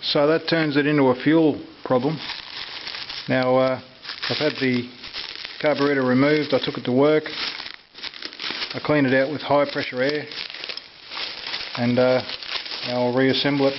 So that turns it into a fuel problem. Now I've had the carburetor removed. I took it to work. I cleaned it out with high pressure air, and now I'll reassemble it.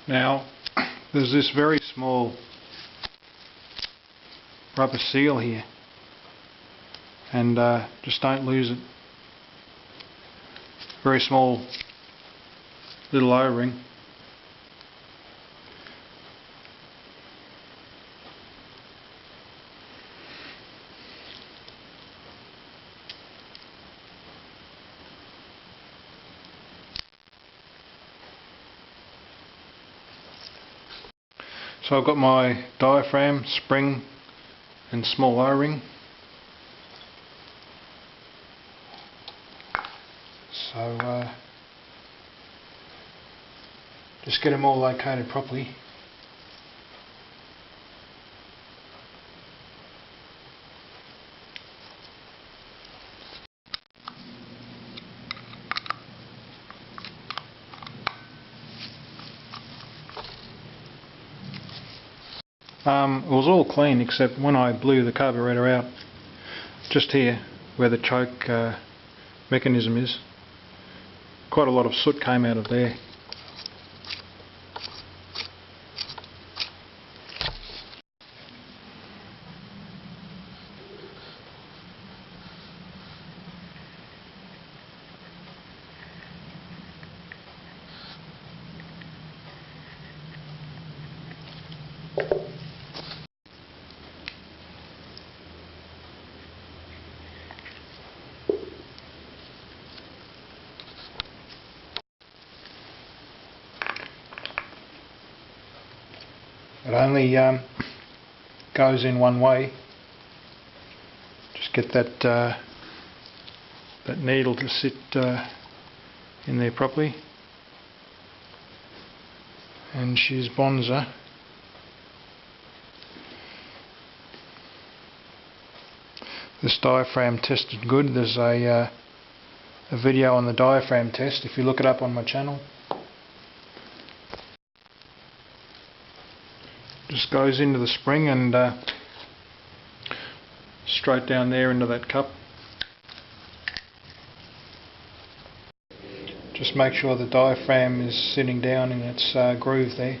Now there's this very small rubber seal here, and just don't lose it. Very small little O-ring. So I've got my diaphragm, spring and small O-ring. So just get them all located properly. It was all clean except when I blew the carburetor out, just here where the choke mechanism is. Quite a lot of soot came out of there. It only goes in one way. Just get that that needle to sit in there properly, and she's bonza. This diaphragm tested good. There's a video on the diaphragm test if you look it up on my channel. Just goes into the spring and straight down there into that cup. Just make sure the diaphragm is sitting down in its groove there.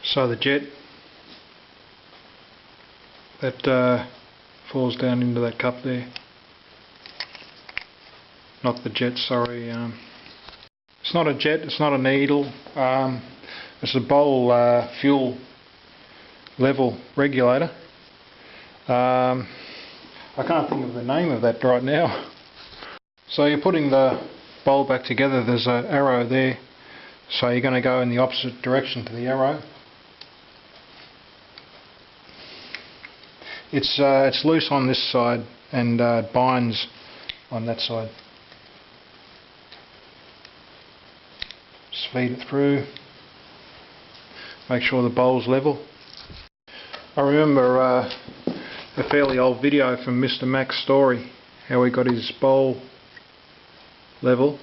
So the jet that falls down into that cup there, not the jet, sorry, it's not a jet, it's not a needle, it's a bowl fuel level regulator. I can't think of the name of that right now. So you're putting the bowl back together, there's an arrow there, so you're going to go in the opposite direction to the arrow. It's loose on this side and binds on that side. Just feed it through. Make sure the bowl's level. I remember a fairly old video from Mr. Mac's story, how he got his bowl level.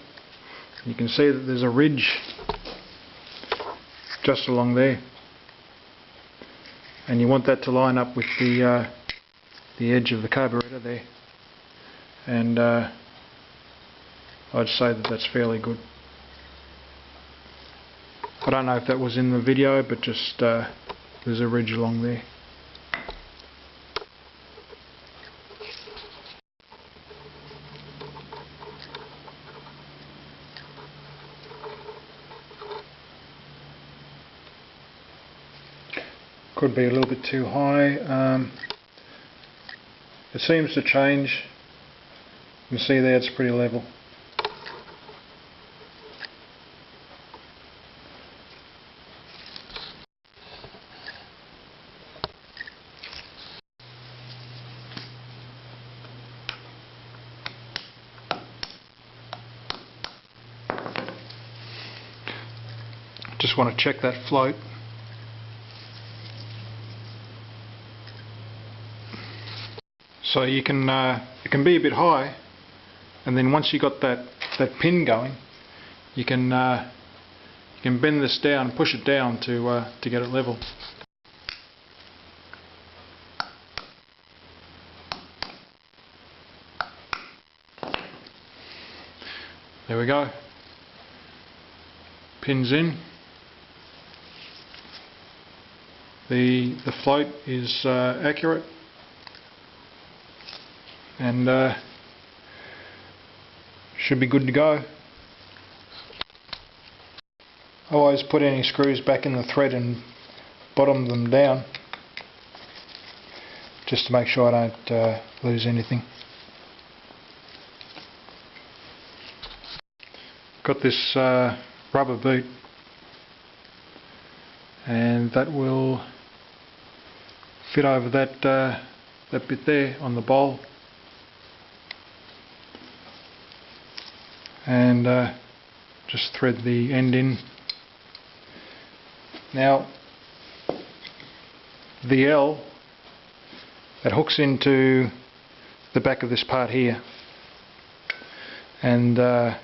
You can see that there's a ridge just along there, and you want that to line up with the edge of the carburetor there, and I'd say that that's fairly good. I don't know if that was in the video, but just there's a ridge along there. could be a little bit too high. It seems to change. You can see there it's pretty level. Just want to check that float. So you can it can be a bit high, and then once you got that pin going, you can bend this down, push it down to get it level. There we go. Pins in. The float is accurate, and should be good to go. I always put any screws back in the thread and bottom them down, just to make sure I don't lose anything. Got this rubber boot, and that will fit over that bit there on the bowl, and just thread the end in. Now the L that hooks into the back of this part here, and that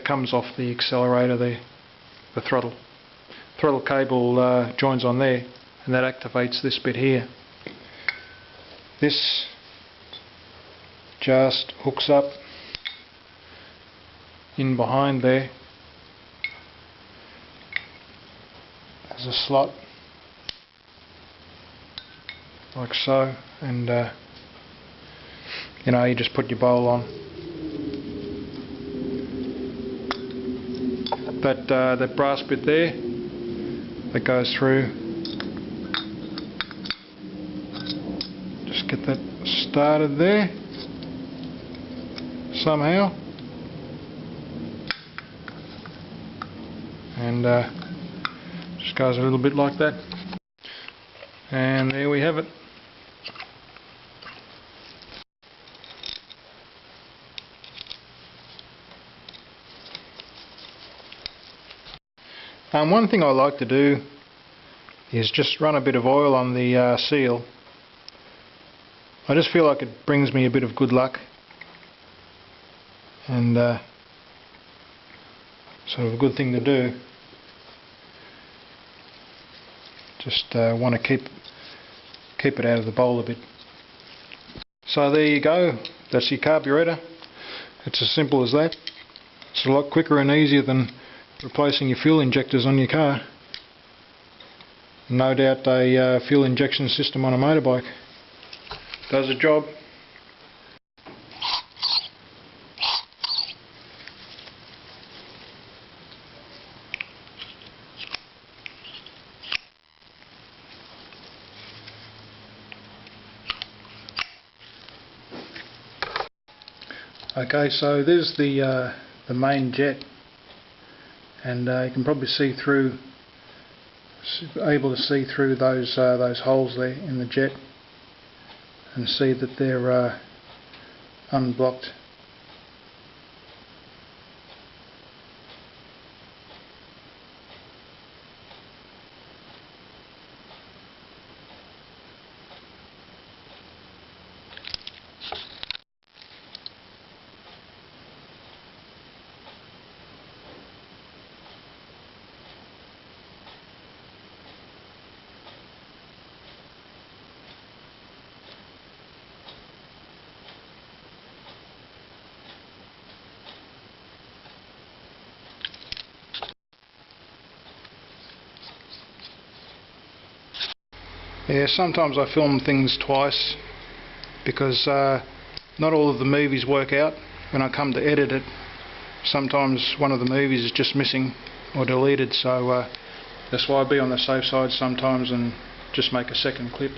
comes off the accelerator there, the throttle. Throttle cable joins on there, and that activates this bit here. This just hooks up in behind there as a slot, like so, and you know, you just put your bowl on. That brass bit there that goes through, just get that started there somehow, and just goes a little bit like that, and there we have it. One thing I like to do is just run a bit of oil on the seal. I just feel like it brings me a bit of good luck, and sort of a good thing to do. Just want to keep it out of the bowl a bit. So there you go, that's your carburetor. It's as simple as that. It's a lot quicker and easier than replacing your fuel injectors on your car. No doubt a fuel injection system on a motorbike does the job. Okay, so there's the main jet, and you can probably see through, able to see through those holes there in the jet, and see that they're unblocked. Yeah, sometimes I film things twice because not all of the movies work out. When I come to edit it, sometimes one of the movies is just missing or deleted, so That's why I be on the safe side sometimes and just make a second clip.